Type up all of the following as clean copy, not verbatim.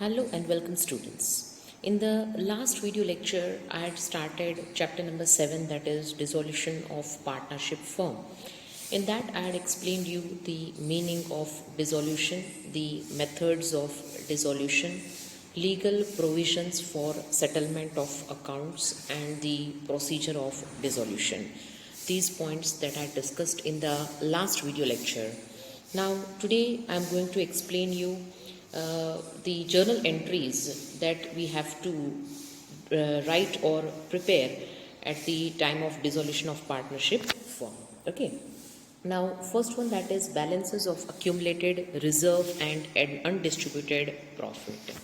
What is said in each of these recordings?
Hello and welcome students. In the last video lecture, I had started chapter number 7, that is dissolution of partnership firm. In that, I had explained you the meaning of dissolution, the methods of dissolution, legal provisions for settlement of accounts and the procedure of dissolution. These points that I discussed in the last video lecture. Now today I am going to explain you the journal entries that we have to write or prepare at the time of dissolution of partnership firm. Okay. Now, first one, that is balances of accumulated reserve and undistributed profit.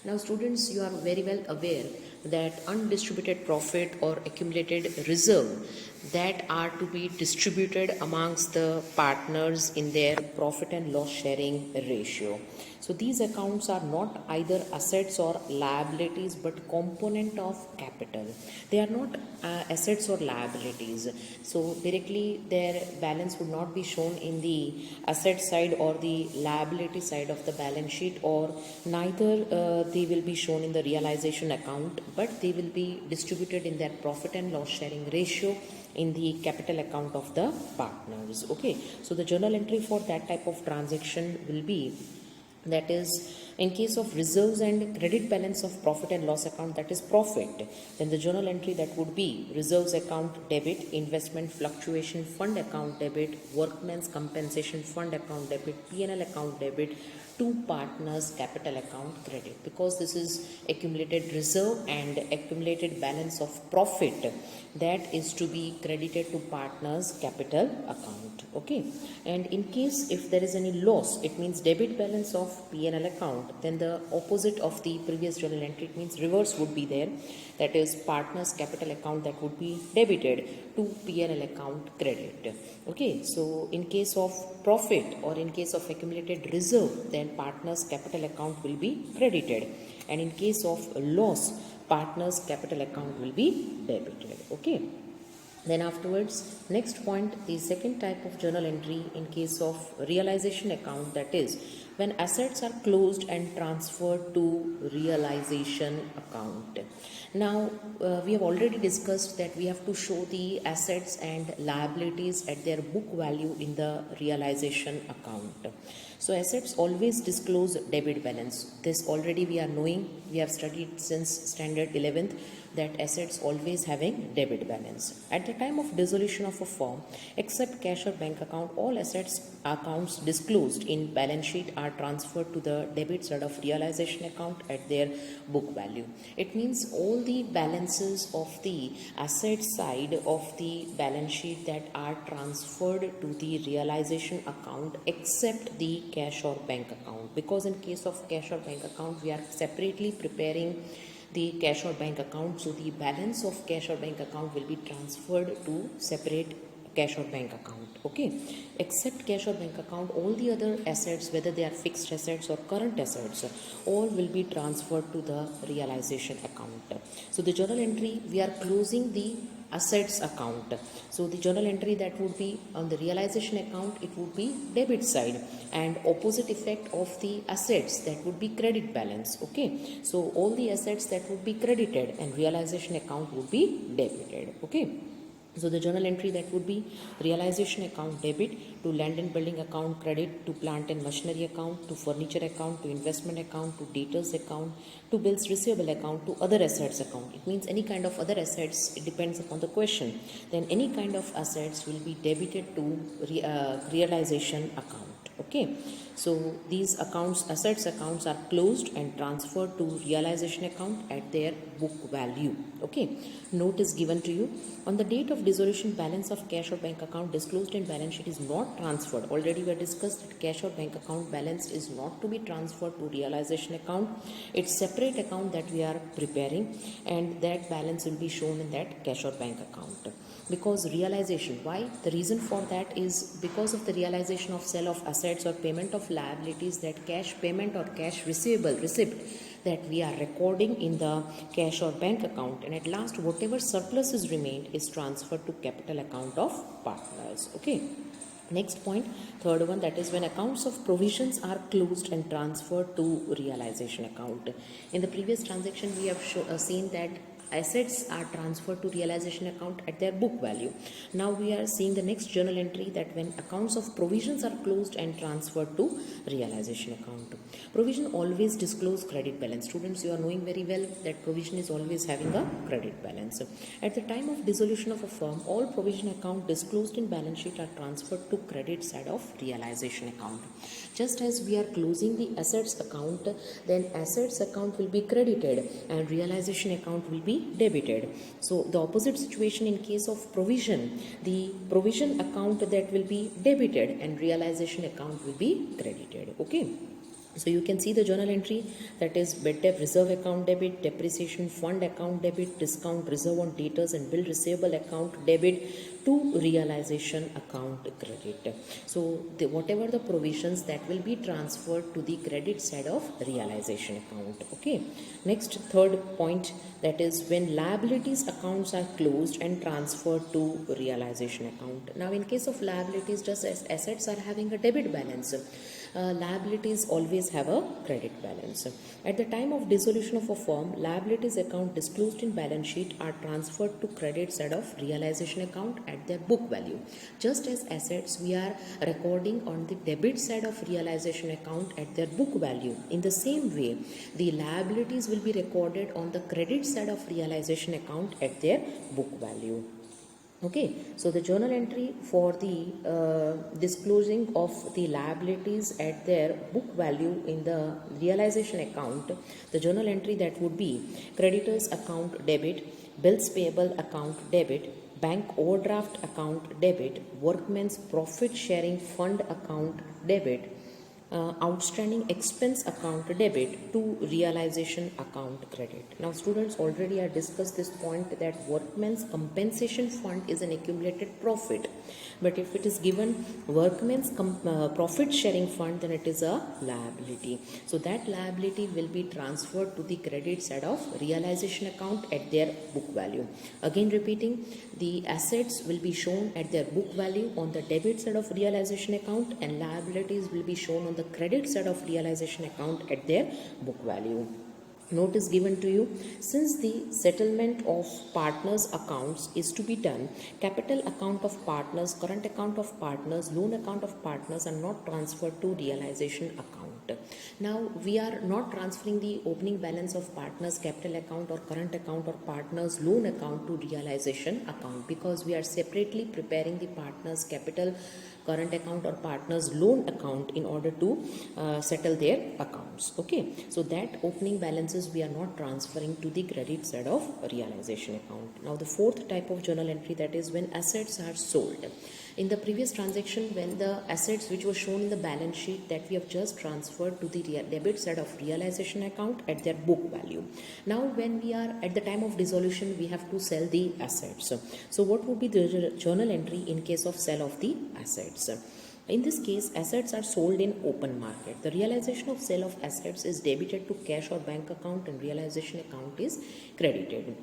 Now, students, you are very well aware that undistributed profit or accumulated reserve that are to be distributed amongst the partners in their profit and loss sharing ratio. So these accounts are not either assets or liabilities but component of capital. They are not assets or liabilities. So directly their balance would not be shown in the asset side or the liability side of the balance sheet, or neither they will be shown in the realization account, but they will be distributed in their profit and loss sharing ratio in the capital account of the partners. Okay, so the journal entry for that type of transaction will be, that is, in case of reserves and credit balance of profit and loss account, that is profit, then the journal entry that would be reserves account debit, investment fluctuation fund account debit, workman's compensation fund account debit, P&L account debit, to partners capital account credit, because this is accumulated reserve and accumulated balance of profit that is to be credited to partners capital account. Okay, and in case if there is any loss, it means debit balance of P&L account, then the opposite of the previous journal entry, it means reverse would be there, that is partners capital account that would be debited to P&L account credit. Okay, so in case of profit or in case of accumulated reserve, then partners capital account will be credited, and in case of loss, partners capital account will be debited. Okay, then afterwards, next point, the second type of journal entry in case of realization account, that is when assets are closed and transferred to realization account. Now, we have already discussed that we have to show the assets and liabilities at their book value in the realization account. So assets always disclose debit balance. This already we are knowing, we have studied since standard 11th, that assets always having debit balance. At the time of dissolution of a firm, except cash or bank account, all assets accounts disclosed in balance sheet are transferred to the debit side of realization account at their book value. It means all the balances of the asset side of the balance sheet that are transferred to the realization account except the cash or bank account, because in case of cash or bank account we are separately preparing the cash or bank account, so the balance of cash or bank account will be transferred to separate cash or bank account. Okay, except cash or bank account, all the other assets, whether they are fixed assets or current assets, all will be transferred to the realization account. So the journal entry, we are closing the assets account. So the journal entry that would be on the realization account, it would be debit side, and opposite effect of the assets, that would be credit balance. Okay, so all the assets that would be credited and realization account would be debited. Okay, so the journal entry that would be realization account debit, to land and building account credit, to plant and machinery account, to furniture account, to investment account, to debtors account, to bills receivable account, to other assets account. It means any kind of other assets, it depends upon the question. Then any kind of assets will be debited to realization account. Okay, so these accounts, assets accounts, are closed and transferred to realization account at their book value. Okay, note is given to you. On the date of dissolution, balance of cash or bank account disclosed in balance sheet is not transferred. Already we have discussed that cash or bank account balance is not to be transferred to realization account. It's separate account that we are preparing, and that balance will be shown in that cash or bank account. Because realization, why? The reason for that is because of the realization of sale of assets or payment of liabilities, that cash payment or cash receivable receipt that we are recording in the cash or bank account, and at last whatever surplus is remained is transferred to capital account of partners. Okay, Next point, third one, that is when accounts of provisions are closed and transferred to realization account. In the previous transaction, we have seen that assets are transferred to realization account at their book value. Now we are seeing the next journal entry, that when accounts of provisions are closed and transferred to realization account. Provision always disclose credit balance. Students, you are knowing very well that provision is always having a credit balance. At the time of dissolution of a firm, all provision account disclosed in balance sheet are transferred to credit side of realization account. Just as we are closing the assets account, then assets account will be credited and realization account will be debited. So the opposite situation in case of provision, the provision account that will be debited and realization account will be credited. Okay. So you can see the journal entry, that is bad debt reserve account debit, depreciation fund account debit, discount reserve on debtors and bill receivable account debit to realization account credit. So whatever the provisions that will be transferred to the credit side of realization account. Okay. Next, third point, that is when liabilities accounts are closed and transferred to realization account. Now in case of liabilities, just as assets are having a debit balance, liabilities always have a credit balance. At the time of dissolution of a firm, liabilities account disclosed in balance sheet are transferred to credit side of realization account at their book value. Just as assets we are recording on the debit side of realization account at their book value, in the same way the liabilities will be recorded on the credit side of realization account at their book value. Okay, so the journal entry for the disclosing of the liabilities at their book value in the realization account, the journal entry that would be creditors account debit, bills payable account debit, bank overdraft account debit, workmen's profit sharing fund account debit, outstanding expense account debit to realization account credit. Now students, already I discussed this point that workmen's compensation fund is an accumulated profit, but if it is given workmen's profit sharing fund, then it is a liability. So that liability will be transferred to the credit side of realization account at their book value. Again repeating, the assets will be shown at their book value on the debit side of realization account, and liabilities will be shown on the credit side of realization account at their book value. Note is given to you, since the settlement of partners accounts is to be done, capital account of partners, current account of partners, loan account of partners are not transferred to realization account. Now we are not transferring the opening balance of partners capital account or current account or partners loan account to realization account, because we are separately preparing the partners capital, current account or partners loan account in order to settle their accounts. Okay, so that opening balances we are not transferring to the credit side of realization account. Now the fourth type of journal entry, that is when assets are sold. In the previous transaction, when the assets which were shown in the balance sheet that we have just transferred to the debit side of realization account at their book value. Now when we are at the time of dissolution, we have to sell the assets. So what would be the journal entry in case of sale of the assets? In this case, assets are sold in open market. The realization of sale of assets is debited to cash or bank account and realization account is credited.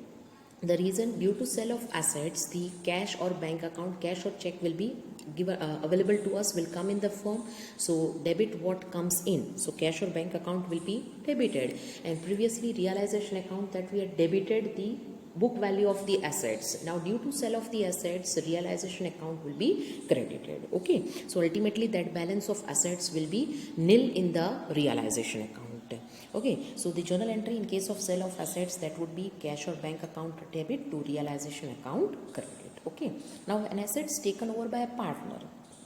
The reason, due to sale of assets, the cash or bank account, cash or check will be given available to us, will come in the firm. So debit what comes in. So cash or bank account will be debited, and previously realization account that we had debited the book value of the assets. Now due to sale of the assets, realization account will be credited. Okay, so ultimately that balance of assets will be nil in the realization account. Okay, so the journal entry in case of sale of assets, that would be cash or bank account debit to realization account credit. Okay, now an asset is taken over by a partner.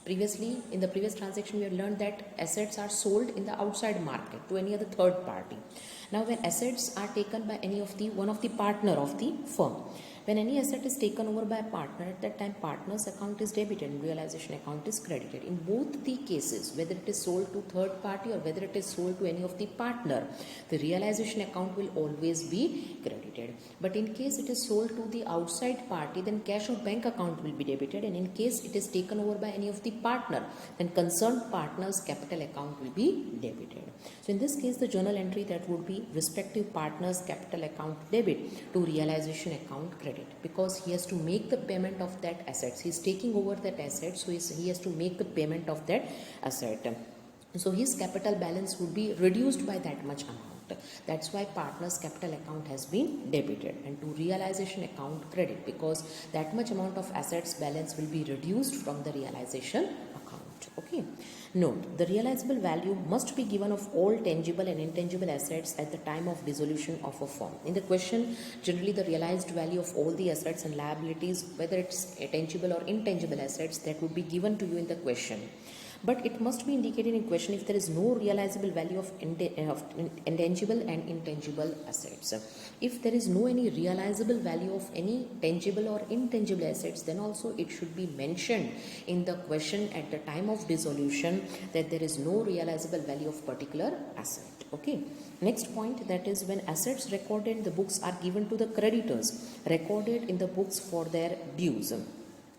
Previously, in the previous transaction, we had learned that assets are sold in the outside market to any other third party. Now when assets are taken by one of the partner of the firm, when any asset is taken over by a partner, at that time partner's account is debited and realization account is credited. In both the cases, whether it is sold to third party or whether it is sold to any of the partner, the realization account will always be credited. But in case it is sold to the outside party, then cash or bank account will be debited, and in case it is taken over by any of the partner, then concerned partner's capital account will be debited. So in this case, the journal entry that would be respective partner's capital account debit to realization account credit. credit, because he has to make the payment of that assets. He is taking over that asset, so he has to make the payment of that asset. So his capital balance would be reduced by that much amount. That's why partner's capital account has been debited, and to realization account credit, because that much amount of assets balance will be reduced from the realization account. Okay. Note, the realizable value must be given of all tangible and intangible assets at the time of dissolution of a firm. In the question, generally the realized value of all the assets and liabilities, whether it's tangible or intangible assets, that would be given to you in the question. But it must be indicated in question if there is no realizable value of intangible and intangible assets. If there is no any realizable value of any tangible or intangible assets, then also it should be mentioned in the question at the time of dissolution that there is no realizable value of particular asset. Okay. Next point, that is when assets recorded in the books are given to the creditors, recorded in the books for their dues.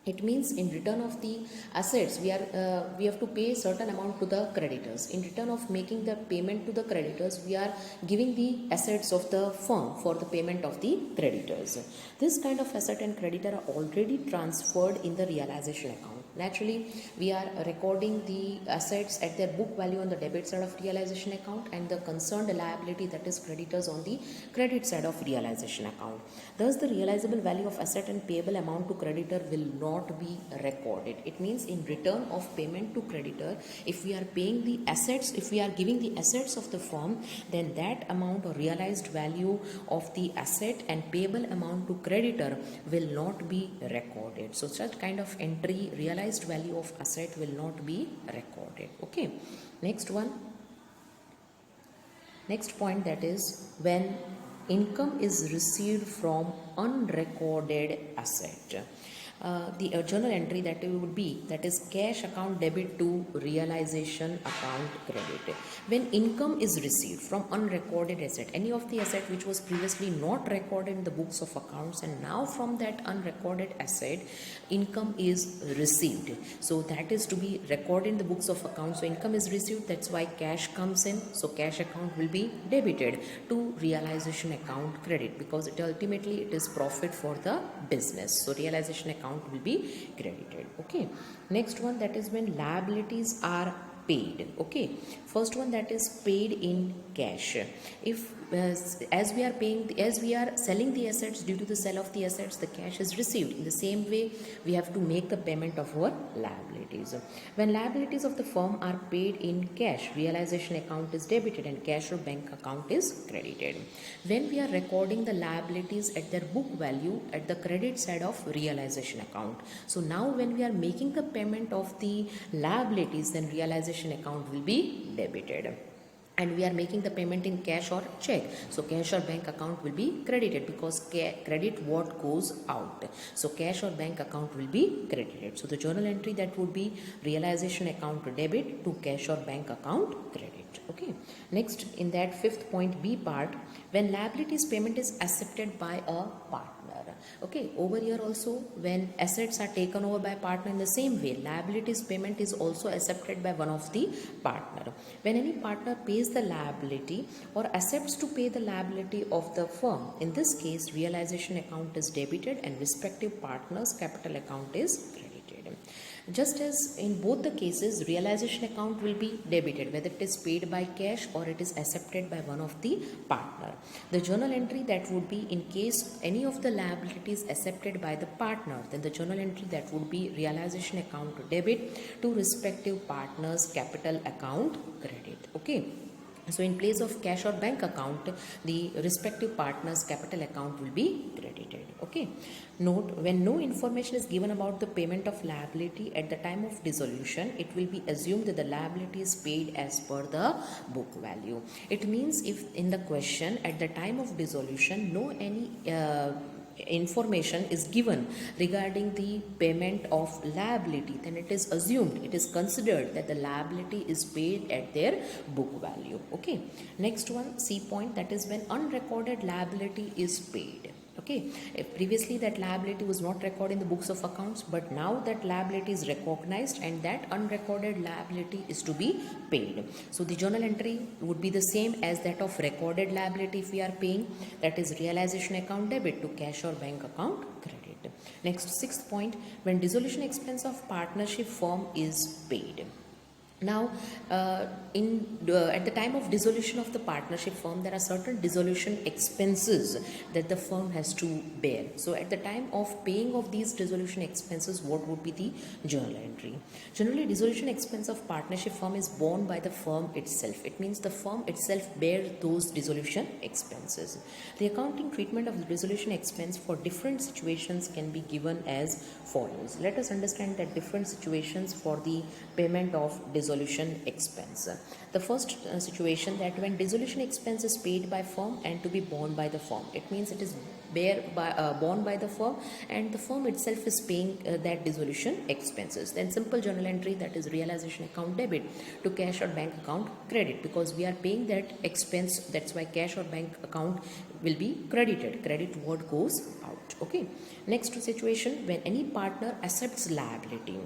It means in return of the assets, we have to pay certain amount to the creditors. In return of making the payment to the creditors, we are giving the assets of the firm for the payment of the creditors. This kind of asset and creditor are already transferred in the realization account. Naturally, we are recording the assets at their book value on the debit side of realization account, and the concerned liability, that is creditors, on the credit side of realization account. Thus, the realizable value of asset and payable amount to creditor will not be recorded. It means in return of payment to creditor, if we are paying the assets, if we are giving the assets of the firm, then that amount or realized value of the asset and payable amount to creditor will not be recorded. So such kind of entry, realized value of asset, will not be recorded. Okay. Next one. Next point, that is when income is received from unrecorded asset. The journal entry that would be, that is cash account debit to realization account credit. When income is received from unrecorded asset, any of the asset which was previously not recorded in the books of accounts, and now from that unrecorded asset income is received, so that is to be recorded in the books of accounts. So income is received, that's why cash comes in, so cash account will be debited to realization account credit, because it ultimately it is profit for the business, so realization account will be credited. Okay. Next one, that is when liabilities are paid. Okay. First one, that is paid in cash. If as we are selling the assets, due to the sale of the assets, the cash is received. In the same way, we have to make the payment of our liabilities. When liabilities of the firm are paid in cash, realization account is debited and cash or bank account is credited. When we are recording the liabilities at their book value at the credit side of realization account, so now when we are making the payment of the liabilities, then realization account will be debited, and we are making the payment in cash or check, so cash or bank account will be credited, because credit what goes out, so cash or bank account will be credited. So the journal entry that would be realization account debit to cash or bank account credit. Okay. Next, in that fifth point B part, when liabilities payment is accepted by a partner. Okay, over here also, when assets are taken over by partner, in the same way liabilities payment is also accepted by one of the partner. When any partner pays the liability or accepts to pay the liability of the firm, in this case realization account is debited and respective partner's capital account is credited. Just as in both the cases, realization account will be debited, whether it is paid by cash or it is accepted by one of the partner. The journal entry that would be, in case any of the liabilities accepted by the partner, then the journal entry that would be realization account debit to respective partner's capital account credit. Okay. So in place of cash or bank account, the respective partner's capital account will be credited. Okay. Note, when no information is given about the payment of liability at the time of dissolution, it will be assumed that the liability is paid as per the book value. It means if in the question at the time of dissolution no any information is given regarding the payment of liability, then it is assumed, it is considered that the liability is paid at their book value. Okay. Next one, C point, that is when unrecorded liability is paid. Okay, previously that liability was not recorded in the books of accounts, but now that liability is recognized and that unrecorded liability is to be paid. So the journal entry would be the same as that of recorded liability if we are paying, that is realization account debit to cash or bank account credit. Next, sixth point, when dissolution expense of partnership firm is paid. Now, at the time of dissolution of the partnership firm, there are certain dissolution expenses that the firm has to bear. So, at the time of paying of these dissolution expenses, what would be the journal entry? Generally, dissolution expense of partnership firm is borne by the firm itself. It means the firm itself bears those dissolution expenses. The accounting treatment of the dissolution expense for different situations can be given as follows. Let us understand that different situations for the payment of dissolution expense. The first situation, that when dissolution expense is paid by firm and to be borne by the firm, it means it is borne by the firm and the firm itself is paying that dissolution expenses. Then simple journal entry, that is realization account debit to cash or bank account credit, because we are paying that expense, that's why cash or bank account will be credited. Credit word goes out. Okay, next situation, when any partner accepts liability.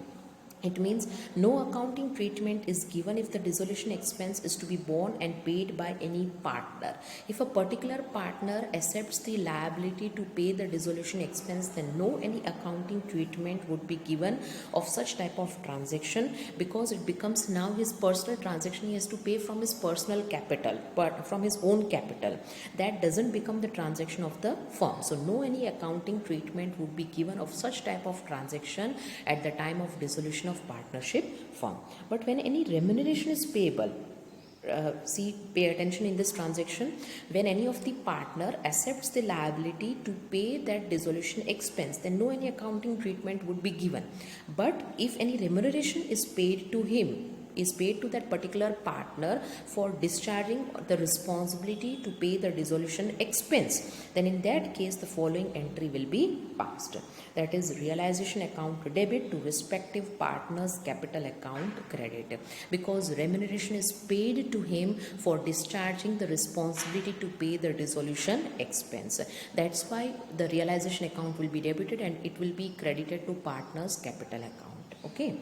It means no accounting treatment is given if the dissolution expense is to be borne and paid by any partner. If a particular partner accepts the liability to pay the dissolution expense, then no any accounting treatment would be given of such type of transaction, because it becomes now his personal transaction. He has to pay from his personal capital, but from his own capital. That doesn't become the transaction of the firm. So no any accounting treatment would be given of such type of transaction at the time of dissolution of partnership firm. But when any remuneration is payable, pay attention in this transaction, when any of the partner accepts the liability to pay that dissolution expense, then no any accounting treatment would be given. But if any remuneration is paid to him, is paid to that particular partner for discharging the responsibility to pay the dissolution expense, then in that case the following entry will be passed. That is realization account debit to respective partner's capital account credit, because remuneration is paid to him for discharging the responsibility to pay the dissolution expense. That's why the realization account will be debited and it will be credited to partner's capital account. Okay.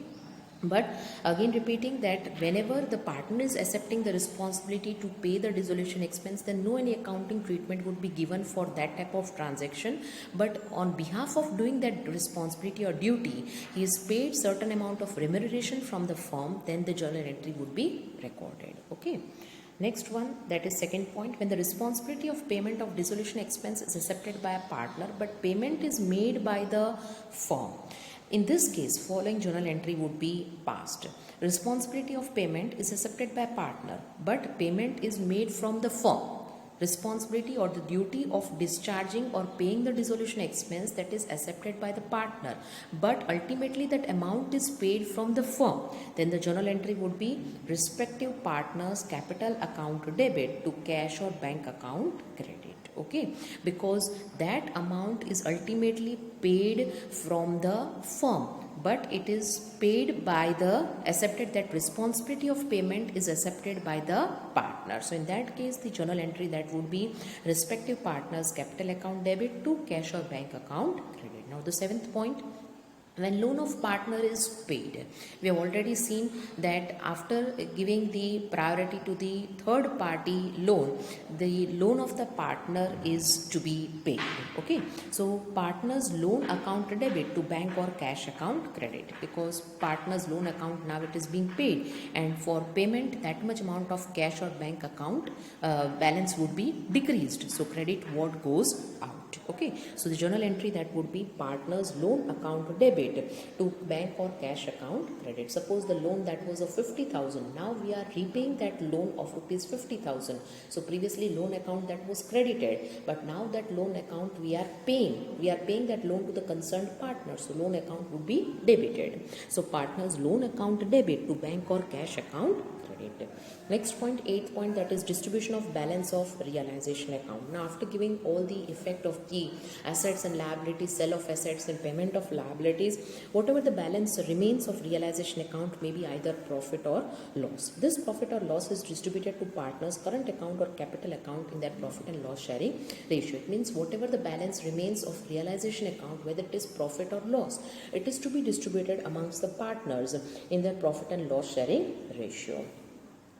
But again repeating that whenever the partner is accepting the responsibility to pay the dissolution expense, then no any accounting treatment would be given for that type of transaction. But on behalf of doing that responsibility or duty, he is paid certain amount of remuneration from the firm, then the journal entry would be recorded. Okay. Next one, that is second point, when the responsibility of payment of dissolution expense is accepted by a partner but payment is made by the firm. In this case, following journal entry would be passed. Responsibility of payment is accepted by partner, but payment is made from the firm. Responsibility or the duty of discharging or paying the dissolution expense, that is accepted by the partner, but ultimately that amount is paid from the firm. Then the journal entry would be respective partner's capital account debit to cash or bank account credit. Okay, because that amount is ultimately paid from the firm, but it is paid by the accepted, that responsibility of payment is accepted by the partner. So in that case, the journal entry that would be respective partners capital account debit to cash or bank account credit. Now the seventh point, when loan of partner is paid, we have already seen that after giving the priority to the third party loan, the loan of the partner is to be paid. Okay, so partner's loan account debit to bank or cash account credit, because partner's loan account now it is being paid, and for payment that much amount of cash or bank account balance would be decreased. So credit what goes out. Okay, so the journal entry that would be partner's loan account debit to bank or cash account credit. Suppose the loan that was of 50,000, now we are repaying that loan of rupees 50,000. So previously loan account that was credited, but now that loan account we are paying that loan to the concerned partner. So loan account would be debited. So partner's loan account debit to bank or cash account credit. credit. Next point, eighth point, that is distribution of balance of realization account. Now after giving all the effect of the assets and liabilities, sale of assets and payment of liabilities, whatever the balance remains of realization account may be either profit or loss. This profit or loss is distributed to partners current account or capital account in their profit and loss sharing ratio. It means whatever the balance remains of realization account, whether it is profit or loss, it is to be distributed amongst the partners in their profit and loss sharing ratio.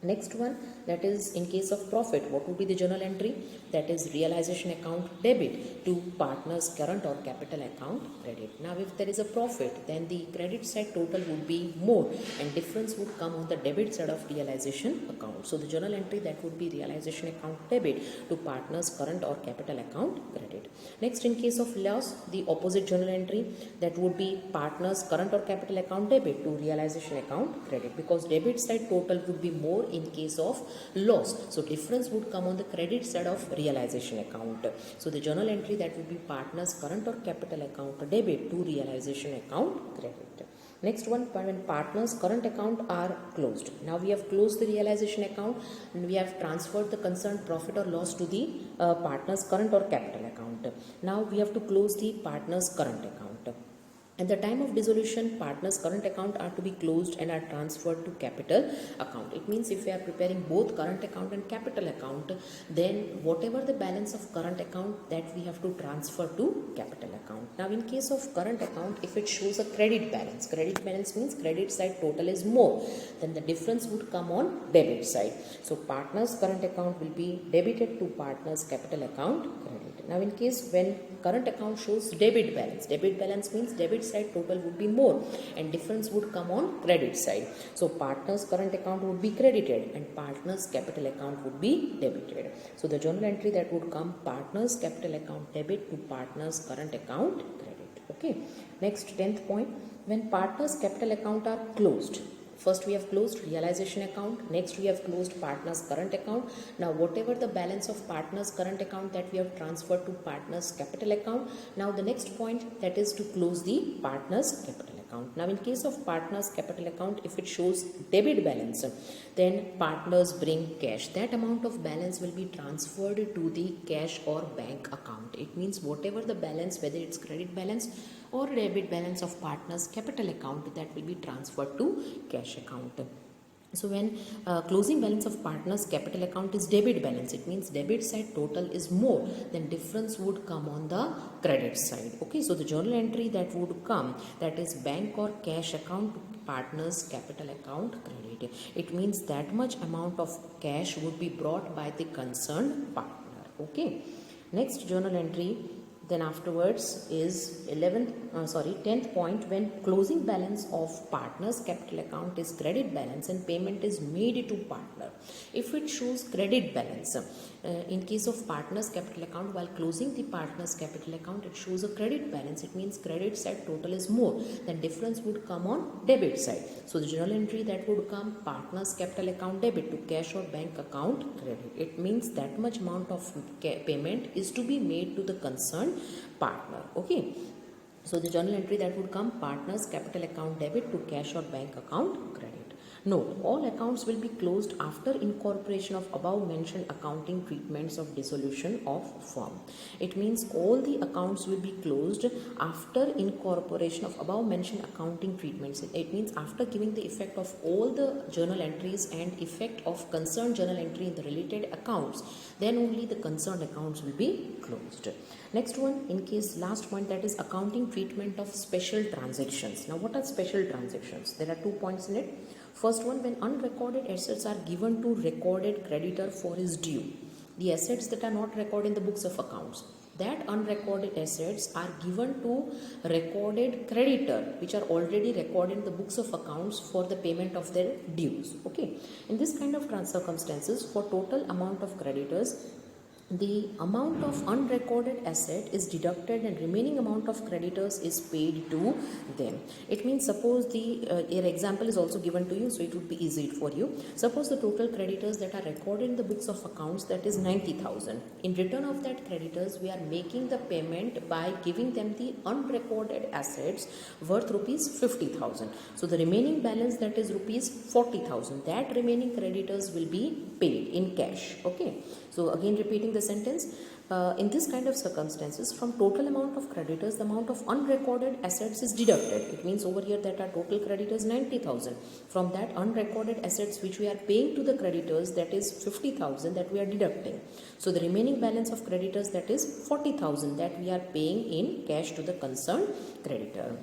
Next one, that is in case of profit, what would be the journal entry? That is realization account debit to partners current or capital account credit. Now if there is a profit, then the credit side total would be more and difference would come on the debit side of realization account. So the journal entry, that would be realization account debit to partners current or capital account credit. Next, in case of loss, the opposite journal entry, that would be partners current or capital account debit to realization account credit, because debit side total would be more in case of loss, so difference would come on the credit side of realization account. So the journal entry, that would be partners current or capital account debit to realization account credit. Next one, when partners current account are closed. Now we have closed the realization account and we have transferred the concerned profit or loss to the partners current or capital account. Now we have to close the partners current account. At the time of dissolution, partners current account are to be closed and are transferred to capital account. It means if we are preparing both current account and capital account, then whatever the balance of current account, that we have to transfer to capital account. Now in case of current account, if it shows a credit balance means credit side total is more, then the difference would come on debit side. So partners current account will be debited to partners capital account credit. Now in case when current account shows debit balance means debit side total would be more and difference would come on credit side. So partners current account would be credited and partners capital account would be debited. So the journal entry, that would come partners capital account debit to partners current account credit. Okay. Next, 10th point, when partners capital account are closed. First we have closed realization account, next we have closed partners current account. Now whatever the balance of partners current account, that we have transferred to partners capital account. Now the next point, that is to close the partners capital account. Now in case of partners capital account, if it shows debit balance, then partners bring cash. That amount of balance will be transferred to the cash or bank account. It means whatever the balance, whether it's credit balance or debit balance of partners capital account, that will be transferred to cash account. So when closing balance of partners capital account is debit balance, it means debit side total is more, then difference would come on the credit side. Okay, so the journal entry that would come, that is bank or cash account partners capital account credit. It means that much amount of cash would be brought by the concerned partner. Okay, next journal entry, then afterwards is 10th point, when closing balance of partners capital account is credit balance and payment is made to partner. If it shows credit balance, in case of partners capital account, while closing the partners capital account, it shows a credit balance. It means credit side total is more, then difference would come on debit side. So the journal entry, that would come partners capital account debit to cash or bank account credit. It means that much amount of payment is to be made to the concerned partner. Okay, so the journal entry, that would come partners capital account debit to cash or bank account credit. Note, all accounts will be closed after incorporation of above mentioned accounting treatments of dissolution of firm. It means all the accounts will be closed after incorporation of above mentioned accounting treatments. It means after giving the effect of all the journal entries and effect of concerned journal entry in the related accounts, then only the concerned accounts will be closed. Next one, in case last point, that is accounting treatment of special transactions. Now what are special transactions? There are 2 points in it. First one, when unrecorded assets are given to recorded creditor for his due. The assets that are not recorded in the books of accounts, that unrecorded assets are given to recorded creditor, which are already recorded in the books of accounts for the payment of their dues. Okay, in this kind of circumstances, for total amount of creditors, the amount of unrecorded asset is deducted and remaining amount of creditors is paid to them. It means, suppose your example is also given to you, so it would be easy for you. Suppose the total creditors that are recorded in the books of accounts, that is 90,000. In return of that creditors, we are making the payment by giving them the unrecorded assets worth rupees 50,000. So the remaining balance, that is rupees 40,000, that remaining creditors will be paid in cash. Okay. So again repeating the sentence, in this kind of circumstances, from total amount of creditors, the amount of unrecorded assets is deducted. It means over here that our total creditors 90,000. From that unrecorded assets which we are paying to the creditors, that is 50,000 that we are deducting. So the remaining balance of creditors, that is 40,000, that we are paying in cash to the concerned creditor.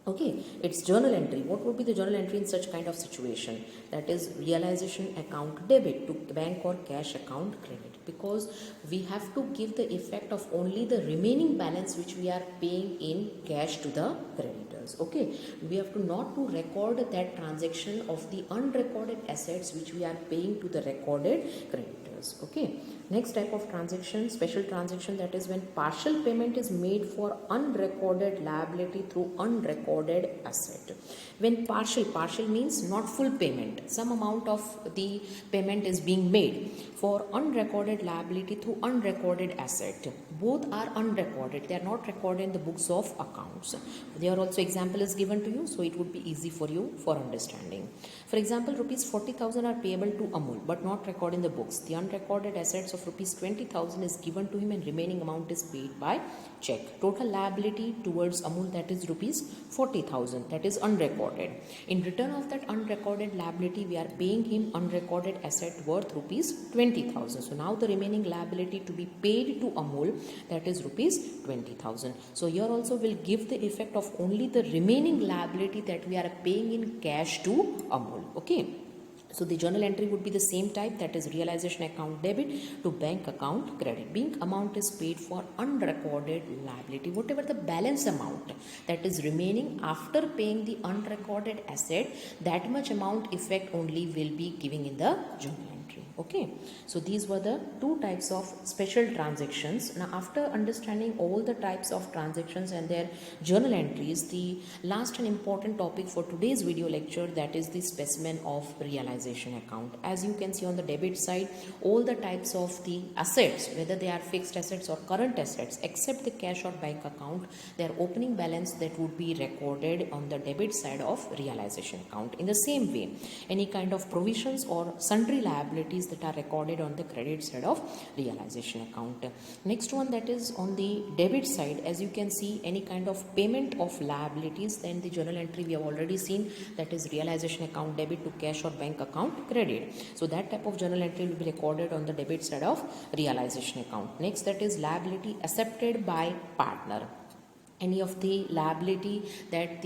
Okay, it's journal entry. What would be the journal entry in such kind of situation? That is realization account debit to bank or cash account credit, because we have to give the effect of only the remaining balance which we are paying in cash to the creditors. Okay, we have to not to record that transaction of the unrecorded assets which we are paying to the recorded creditors. Okay, next type of transaction, special transaction, that is when partial payment is made for unrecorded liability through unrecorded asset. When partial means not full payment, some amount of the payment is being made for unrecorded liability through unrecorded asset. Both are unrecorded, they are not recorded in the books of accounts. There also example is given to you, so it would be easy for you for understanding. For example, rupees 40,000 are payable to Amul but not recorded in the books. The unrecorded assets of rupees 20,000 is given to him and remaining amount is paid by check. Total liability towards Amul, that is rupees 40,000, that is unrecorded. In return of that unrecorded liability, we are paying him unrecorded asset worth rupees 20,000. So now the remaining liability to be paid to Amul, that is rupees 20,000. So here also will give the effect of only the remaining liability that we are paying in cash to Amul. Okay. So the journal entry would be the same type, that is realization account debit to bank account credit. Being amount is paid for unrecorded liability, whatever the balance amount that is remaining after paying the unrecorded asset, that much amount effect only will be giving in the journal entry. Okay, so these were the two types of special transactions. Now after understanding all the types of transactions and their journal entries, the last and important topic for today's video lecture, that is the specimen of realization account. As you can see on the debit side, all the types of the assets, whether they are fixed assets or current assets, except the cash or bank account, their opening balance that would be recorded on the debit side of realization account. In the same way, any kind of provisions or sundry liabilities that are recorded on the credit side of realization account. Next one, that is on the debit side, as you can see, any kind of payment of liabilities, then the journal entry we have already seen, that is realization account debit to cash or bank account credit. So that type of journal entry will be recorded on the debit side of realization account. Next, that is liability accepted by partner. Any of the liability that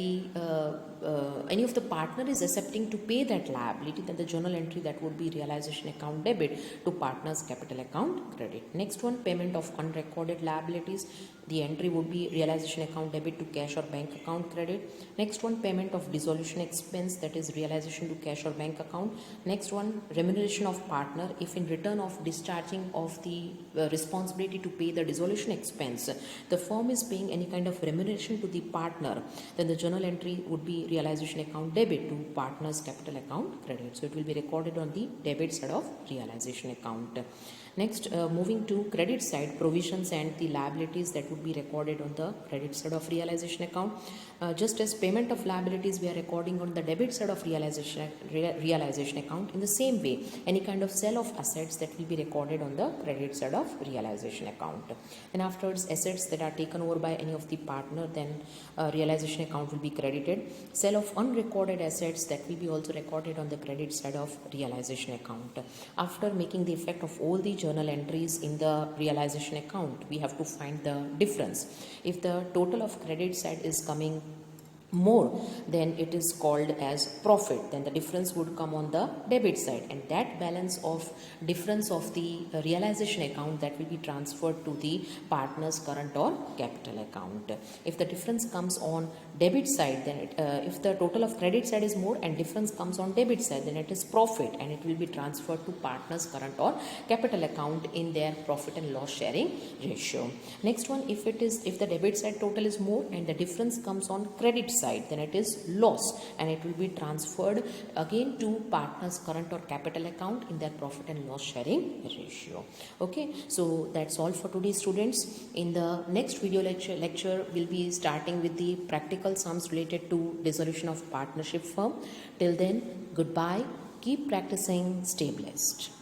any of the partner is accepting to pay that liability, then the journal entry that would be realization account debit to partner's capital account credit. Next one, payment of unrecorded liabilities, the entry would be realization account debit to cash or bank account credit. Next one, payment of dissolution expense, that is realization to cash or bank account. Next one, remuneration of partner, if in return of discharging of the responsibility to pay the dissolution expense, the firm is paying any kind of remuneration to the partner, then the journal entry would be realization account debit to partner's capital account credit. So it will be recorded on the debit side of realization account. Next, moving to credit side, provisions and the liabilities that would be recorded on the credit side of realization account. Just as payment of liabilities we are recording on the debit side of realization account, in the same way, any kind of sale of assets that will be recorded on the credit side of realization account. Then afterwards, assets that are taken over by any of the partner, then realization account will be credited. Sale of unrecorded assets, that will be also recorded on the credit side of realization account. After making the effect of all the journal entries in the realization account, we have to find the difference. If the total of credit side is coming more, then it is called as profit. Then the difference would come on the debit side, and that balance of difference of the realization account, that will be transferred to the partner's current or capital account. If the difference comes on debit side, then if the total of credit side is more and difference comes on debit side, then it is profit, and it will be transferred to partner's current or capital account in their profit and loss sharing ratio. Next one, if the debit side total is more and the difference comes on credit side, then it is loss, and it will be transferred again to partner's current or capital account in their profit and loss sharing ratio. Okay, so that's all for today, students. In the next video lecture we'll be starting with the practical sums related to dissolution of partnership firm. Till then, goodbye, keep practicing, stay blessed.